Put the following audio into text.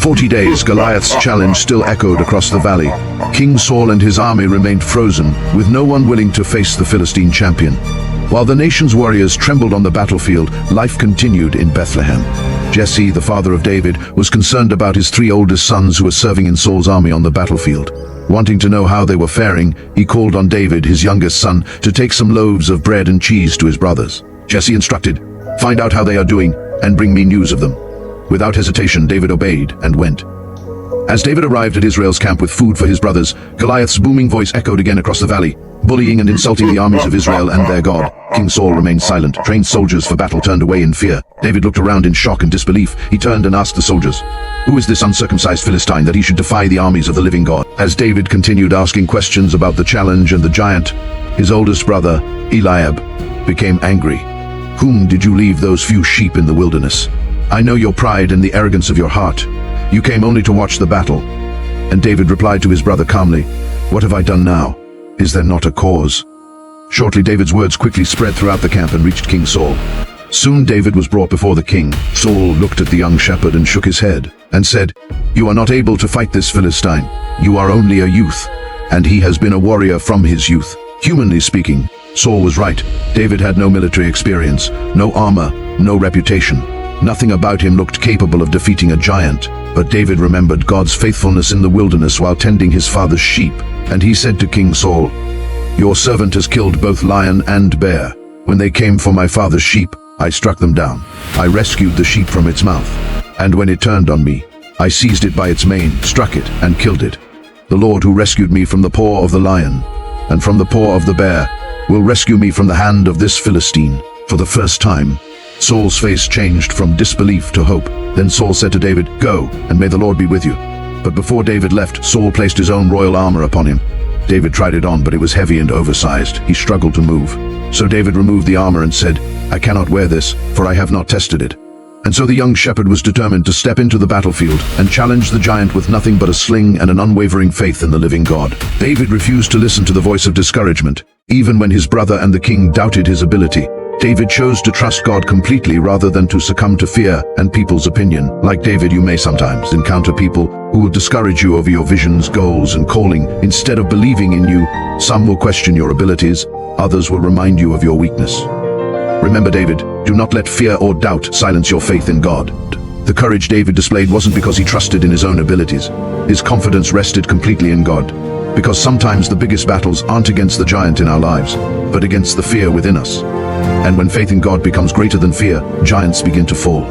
40 days, Goliath's challenge still echoed across the valley. King Saul and his army remained frozen, with no one willing to face the Philistine champion. While the nation's warriors trembled on the battlefield, life continued in Bethlehem. Jesse, the father of David, was concerned about his 3 oldest sons who were serving in Saul's army on the battlefield. Wanting to know how they were faring, he called on David, his youngest son, to take some loaves of bread and cheese to his brothers. Jesse instructed, "Find out how they are doing, and bring me news of them." Without hesitation, David obeyed and went. As David arrived at Israel's camp with food for his brothers, Goliath's booming voice echoed again across the valley, bullying and insulting the armies of Israel and their God. King Saul remained silent. Trained soldiers for battle turned away in fear. David looked around in shock and disbelief. He turned and asked the soldiers, "Who is this uncircumcised Philistine that he should defy the armies of the living God?" As David continued asking questions about the challenge and the giant, his oldest brother, Eliab, became angry. "Whom did you leave those few sheep in the wilderness? I know your pride and the arrogance of your heart. You came only to watch the battle." And David replied to his brother calmly, "What have I done now? Is there not a cause?" Shortly, David's words quickly spread throughout the camp and reached King Saul. Soon David was brought before the king. Saul looked at the young shepherd and shook his head and said, "You are not able to fight this Philistine. You are only a youth, and he has been a warrior from his youth." Humanly speaking, Saul was right. David had no military experience, no armor, no reputation. Nothing about him looked capable of defeating a giant. But David remembered God's faithfulness in the wilderness while tending his father's sheep, and he said to King Saul, "Your servant has killed both lion and bear. When they came for my father's sheep, I struck them down. I rescued the sheep from its mouth, and when it turned on me, I seized it by its mane, struck it, and killed it. The Lord who rescued me from the paw of the lion and from the paw of the bear will rescue me from the hand of this Philistine." For the first time, Saul's face changed from disbelief to hope. Then Saul said to David, "Go, and may the Lord be with you." But before David left, Saul placed his own royal armor upon him. David tried it on, but it was heavy and oversized. He struggled to move. So David removed the armor and said, "I cannot wear this, for I have not tested it." And so the young shepherd was determined to step into the battlefield and challenge the giant with nothing but a sling and an unwavering faith in the living God. David refused to listen to the voice of discouragement, even when his brother and the king doubted his ability. David chose to trust God completely rather than to succumb to fear and people's opinion. Like David, you may sometimes encounter people who will discourage you over your visions, goals, and calling. Instead of believing in you, some will question your abilities, others will remind you of your weakness. Remember, David, do not let fear or doubt silence your faith in God. The courage David displayed wasn't because he trusted in his own abilities. His confidence rested completely in God. Because sometimes the biggest battles aren't against the giant in our lives, but against the fear within us. And when faith in God becomes greater than fear, giants begin to fall.